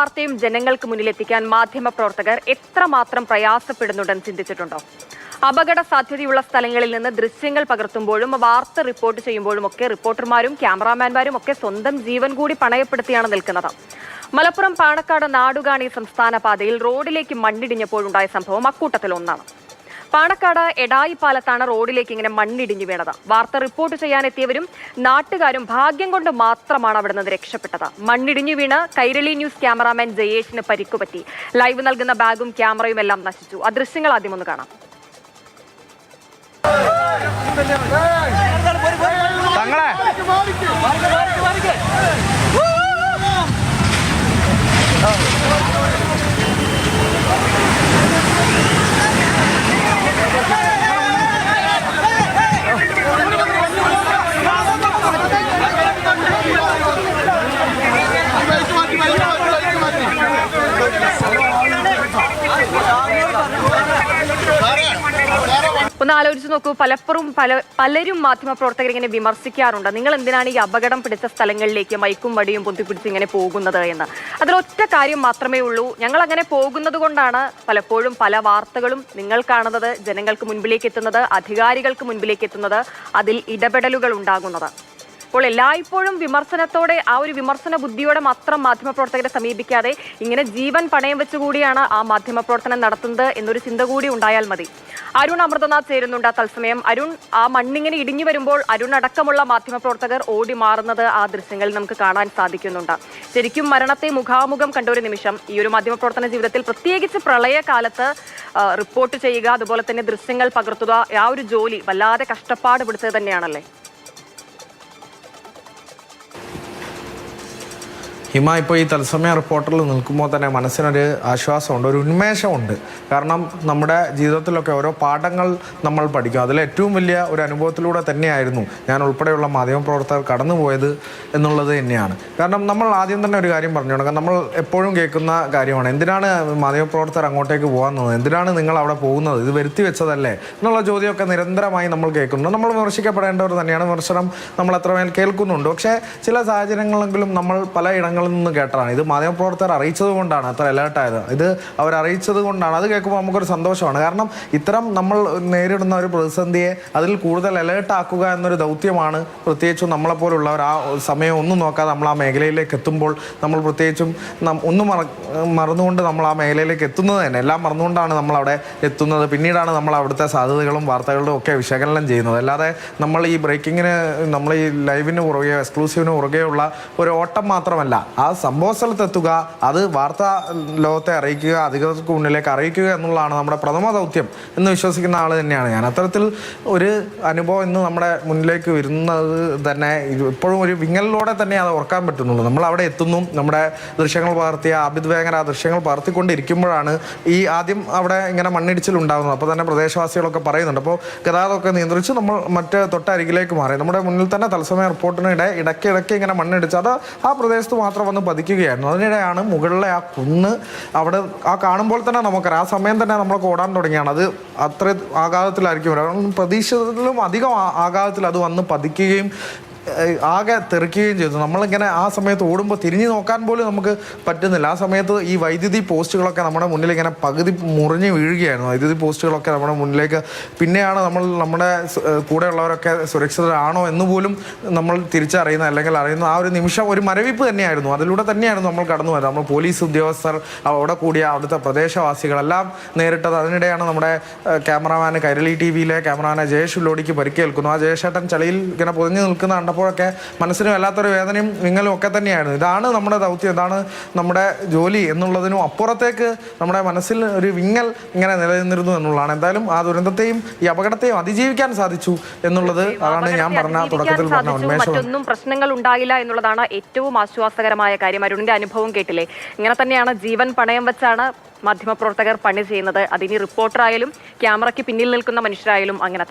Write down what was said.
വാർത്തയും ജനങ്ങൾക്ക് മുന്നിലെത്തിക്കാൻ മാധ്യമപ്രവർത്തകർ എത്രമാത്രം പ്രയാസപ്പെടുന്നുണ്ടെന്ന് ചിന്തിച്ചിട്ടുണ്ടോ? അപകട സാധ്യതയുള്ള സ്ഥലങ്ങളിൽ നിന്ന് ദൃശ്യങ്ങൾ പകർത്തുമ്പോഴും വാർത്ത റിപ്പോർട്ട് ചെയ്യുമ്പോഴും ഒക്കെ റിപ്പോർട്ടർമാരും ക്യാമറാമാൻമാരും ഒക്കെ സ്വന്തം ജീവൻ കൂടി പണയപ്പെടുത്തിയാണ് നിൽക്കുന്നത്. മലപ്പുറം പാണക്കാട് നാടുകാണി സംസ്ഥാന പാതയിൽ റോഡിലേക്ക് മണ്ണിടിഞ്ഞപ്പോഴുണ്ടായ സംഭവം അക്കൂട്ടത്തിൽ ഒന്നാണ്. പാണക്കാട് എടായി പാലത്താണ് റോഡിലേക്ക് ഇങ്ങനെ മണ്ണിടിഞ്ഞു വീണത്. വാർത്ത റിപ്പോർട്ട് ചെയ്യാനെത്തിയവരും നാട്ടുകാരും ഭാഗ്യം കൊണ്ട് മാത്രമാണ് അവിടെ നിന്ന് രക്ഷപ്പെട്ടത്. മണ്ണിടിഞ്ഞു വീണ് കൈരളി ന്യൂസ് ക്യാമറാമാൻ ജയേഷിന് പരിക്കുപറ്റി. ലൈവ് നൽകുന്ന ബാഗും ക്യാമറയും എല്ലാം നശിച്ചു. ആ ദൃശ്യങ്ങൾ ആദ്യം ഒന്ന് കാണാം. ഒന്ന് ആലോചിച്ച് നോക്കൂ. പലരും മാധ്യമപ്രവർത്തകർ ഇങ്ങനെ വിമർശിക്കാറുണ്ട്, നിങ്ങൾ എന്തിനാണ് ഈ അപകടം പിടിച്ച സ്ഥലങ്ങളിലേക്ക് മൈക്കും വടിയും പൊന്തിപ്പിടിച്ച് ഇങ്ങനെ പോകുന്നത് എന്ന്. അതിലൊറ്റ കാര്യം മാത്രമേ ഉള്ളൂ, ഞങ്ങൾ അങ്ങനെ പോകുന്നത് കൊണ്ടാണ് പലപ്പോഴും പല വാർത്തകളും നിങ്ങൾ കാണുന്നത്, ജനങ്ങൾക്ക് മുൻപിലേക്ക് എത്തുന്നത്, അധികാരികൾക്ക് മുൻപിലേക്ക് എത്തുന്നത്, അതിൽ ഇടപെടലുകൾ ഉണ്ടാകുന്നത്. അപ്പോൾ എല്ലായ്പ്പോഴും വിമർശനത്തോടെ, ആ ഒരു വിമർശന ബുദ്ധിയോടെ മാത്രം മാധ്യമപ്രവർത്തകരെ സമീപിക്കാതെ ഇങ്ങനെ ജീവൻ പണയം വെച്ചുകൂടിയാണ് ആ മാധ്യമപ്രവർത്തനം നടത്തുന്നത് എന്നൊരു ചിന്ത കൂടി ഉണ്ടായാൽ മതി. അരുൺ അമൃതനാഥ് ചേരുന്നുണ്ട് തത്സമയം. അരുൺ, ആ മണ്ണിങ്ങനെ ഇടിഞ്ഞു വരുമ്പോൾ അരുൺ അടക്കമുള്ള മാധ്യമപ്രവർത്തകർ ഓടി മാറുന്നത് ആ ദൃശ്യങ്ങളിൽ നമുക്ക് കാണാൻ സാധിക്കുന്നുണ്ട്. ശരിക്കും മരണത്തെ മുഖാമുഖം കണ്ട ഒരു നിമിഷം ഈ ഒരു മാധ്യമപ്രവർത്തന ജീവിതത്തിൽ, പ്രത്യേകിച്ച് പ്രളയകാലത്ത് റിപ്പോർട്ട് ചെയ്യുക, അതുപോലെ തന്നെ ദൃശ്യങ്ങൾ പകർത്തുക, ആ ഒരു ജോലി വല്ലാതെ കഷ്ടപ്പാട് പിടിച്ചത് തന്നെയാണല്ലേ? ഹിമ, ഇപ്പോൾ ഈ തത്സമയ റിപ്പോർട്ടറിൽ നിൽക്കുമ്പോൾ തന്നെ മനസ്സിനൊരു ആശ്വാസമുണ്ട്, ഒരു ഉന്മേഷമുണ്ട്. കാരണം നമ്മുടെ ജീവിതത്തിലൊക്കെ ഓരോ പാഠങ്ങൾ നമ്മൾ പഠിക്കും. അതിൽ ഏറ്റവും വലിയ ഒരു അനുഭവത്തിലൂടെ തന്നെയായിരുന്നു ഞാൻ ഉൾപ്പെടെയുള്ള മാധ്യമപ്രവർത്തകർ കടന്നുപോയത് എന്നുള്ളത് തന്നെയാണ്. കാരണം നമ്മൾ ആദ്യം തന്നെ ഒരു കാര്യം പറഞ്ഞു കൊടുക്കാം, നമ്മൾ എപ്പോഴും കേൾക്കുന്ന കാര്യമാണ്, എന്തിനാണ് മാധ്യമപ്രവർത്തകർ അങ്ങോട്ടേക്ക് പോകുന്നത്, എന്തിനാണ് നിങ്ങൾ അവിടെ പോകുന്നത്, ഇത് വരുത്തി വെച്ചതല്ലേ എന്നുള്ള ചോദ്യമൊക്കെ നിരന്തരമായി നമ്മൾ കേൾക്കുന്നുണ്ട്. നമ്മൾ വിമർശിക്കപ്പെടേണ്ടവർ തന്നെയാണ്, വിമർശനം നമ്മൾ എത്രമേൽ കേൾക്കുന്നുണ്ട്. പക്ഷേ ചില സാഹചര്യങ്ങളെങ്കിലും നമ്മൾ പല നിന്ന് കേട്ടതാണ്, ഇത് മാധ്യമപ്രവർത്തകർ അറിയിച്ചത് കൊണ്ടാണ് അത്ര അലേർട്ടായത്, ഇത് അവർ അറിയിച്ചത് കൊണ്ടാണ്. അത് കേൾക്കുമ്പോൾ നമുക്കൊരു സന്തോഷമാണ്. കാരണം ഇത്തരം നമ്മൾ നേരിടുന്ന ഒരു പ്രതിസന്ധിയെ അതിൽ കൂടുതൽ അലേർട്ടാക്കുക എന്നൊരു ദൗത്യമാണ് പ്രത്യേകിച്ചും നമ്മളെപ്പോലുള്ളവർ ആ സമയം ഒന്നും നോക്കാതെ നമ്മൾ ആ മേഖലയിലേക്ക് എത്തുമ്പോൾ, നമ്മൾ പ്രത്യേകിച്ചും ഒന്നും മറന്നുകൊണ്ട് നമ്മൾ ആ മേഖലയിലേക്ക് എത്തുന്നത് തന്നെ, എല്ലാം മറന്നുകൊണ്ടാണ് നമ്മളവിടെ എത്തുന്നത്. പിന്നീടാണ് നമ്മൾ അവിടുത്തെ സാധ്യതകളും വാർത്തകളും ഒക്കെ വിശകലനം ചെയ്യുന്നത്. അല്ലാതെ നമ്മൾ ഈ ബ്രേക്കിങ്ങിന്, നമ്മൾ ഈ ലൈവിന് പുറകെ, എക്സ്ക്ലൂസീവിന് പുറകെയുള്ള ഒരു ഓട്ടം മാത്രമല്ല, ആ സംഭവ സ്ഥലത്തെത്തുക, അത് വാർത്താ ലോകത്തെ അറിയിക്കുക, അധികൃതർക്ക് മുന്നിലേക്ക് അറിയിക്കുക എന്നുള്ളതാണ് നമ്മുടെ പ്രഥമ ദൗത്യം എന്ന് വിശ്വസിക്കുന്ന ആൾ തന്നെയാണ് ഞാൻ. അത്തരത്തിൽ ഒരു അനുഭവം ഇന്ന് നമ്മുടെ മുന്നിലേക്ക് വരുന്നത് തന്നെ ഇപ്പോഴും ഒരു വിങ്ങലിലൂടെ തന്നെ അത് ഓർക്കാൻ പറ്റുന്നുള്ളൂ. നമ്മൾ അവിടെ എത്തുന്നു, നമ്മുടെ ദൃശ്യങ്ങൾ പകർത്തിയ ആബിദ് വേങ്ങര ആ ദൃശ്യങ്ങൾ പകർത്തിക്കൊണ്ടിരിക്കുമ്പോഴാണ് ഈ ആദ്യം അവിടെ ഇങ്ങനെ മണ്ണിടിച്ചിലുണ്ടാകുന്നത്. അപ്പോൾ തന്നെ പ്രദേശവാസികളൊക്കെ പറയുന്നുണ്ട്. അപ്പോൾ ഗതാഗതമൊക്കെ നിയന്ത്രിച്ച് നമ്മൾ മറ്റ് തൊട്ടരികിലേക്ക് മാറി. നമ്മുടെ മുന്നിൽ തന്നെ തത്സമയ റിപ്പോർട്ടിനിടെ ഇടയ്ക്കിടയ്ക്ക് ഇങ്ങനെ മണ്ണിടിച്ച് അത് ആ പ്രദേശത്ത് മാത്രം വന്ന് പതിക്കുകയായിരുന്നു. അതിനിടെയാണ് മുകളിലെ ആ കുന്ന്, അവിടെ ആ കാണുമ്പോൾ തന്നെ നമുക്കറിയാം, ആ സമയം തന്നെ നമ്മൾ ഓടാൻ തുടങ്ങിയാണ്. അത് അത്ര ആഘാതത്തിലായിരിക്കും, പ്രതീക്ഷിച്ചതിലും അധികം ആഘാതത്തിൽ അത് വന്ന് പതിക്കുകയും ആകെ തെറിക്കുകയും ചെയ്തു. നമ്മളിങ്ങനെ ആ സമയത്ത് ഓടുമ്പോൾ തിരിഞ്ഞു നോക്കാൻ പോലും നമുക്ക് പറ്റുന്നില്ല. ആ സമയത്ത് ഈ വൈദ്യുതി പോസ്റ്റുകളൊക്കെ നമ്മുടെ മുന്നിൽ ഇങ്ങനെ പകുതി മുറിഞ്ഞ് വീഴുകയായിരുന്നു. വൈദ്യുതി പോസ്റ്റുകളൊക്കെ നമ്മുടെ മുന്നിലേക്ക്, പിന്നെയാണ് നമ്മുടെ കൂടെയുള്ളവരൊക്കെ സുരക്ഷിതരാണോ എന്ന് പോലും നമ്മൾ തിരിച്ചറിയുന്നത്, അല്ലെങ്കിൽ അറിയുന്ന ആ ഒരു നിമിഷം ഒരു മരവിപ്പ് തന്നെയായിരുന്നു. അതിലൂടെ തന്നെയായിരുന്നു നമ്മൾ കടന്നു വരുന്നത്. നമ്മൾ പോലീസ് ഉദ്യോഗസ്ഥർ, അവിടെ കൂടിയ അവിടുത്തെ പ്രദേശവാസികളെല്ലാം നേരിട്ടത്. അതിനിടെയാണ് നമ്മുടെ ക്യാമറാമാൻ, കൈരളി TV-യിലെ ക്യാമറാമാനെ ജയേഷ് ലോഡിക്ക് പരിക്കേൽക്കുന്നു. ആ ജയേഷേട്ടൻ ചളിയിൽ ഇങ്ങനെ പൊതിഞ്ഞു നിൽക്കുന്ന കണ്ടപ്പോഴൊക്കെ മനസ്സിന് വല്ലാത്തൊരു വേദനയും വിങ്ങലും ഒക്കെ തന്നെയായിരുന്നു. ഇതാണ് നമ്മുടെ ദൗത്യം, ഇതാണ് നമ്മുടെ ജോലി എന്നുള്ളതിനും അപ്പുറത്തേക്ക് നമ്മുടെ മനസ്സിൽ ഒരു വിങ്ങൽ ഇങ്ങനെ നിലനിന്നിരുന്നു എന്നുള്ളതാണ്. എന്തായാലും ആ ദുരന്തത്തെയും ഈ അപകടത്തെയും അതിജീവിക്കാൻ സാധിച്ചു എന്നുള്ളത് അതാണ് ഞാൻ പറഞ്ഞ തുടക്കത്തിൽ പറഞ്ഞ ഉന്മേഷം. മറ്റൊന്നും പ്രശ്നങ്ങൾ ഉണ്ടായില്ല എന്നുള്ളതാണ് ഏറ്റവും ആശ്വാസകരമായ കാര്യം. അരുണിന്റെ അനുഭവം കേട്ടില്ലേ? ഇങ്ങനെ തന്നെയാണ്, ജീവൻ പണയം വെച്ചാണ് മാധ്യമപ്രവർത്തകർ പണി ചെയ്യുന്നത്. അതിനി റിപ്പോർട്ടറായാലും ക്യാമറയ്ക്ക് പിന്നിൽ നിൽക്കുന്ന മനുഷ്യരായാലും അങ്ങനെ തന്നെ.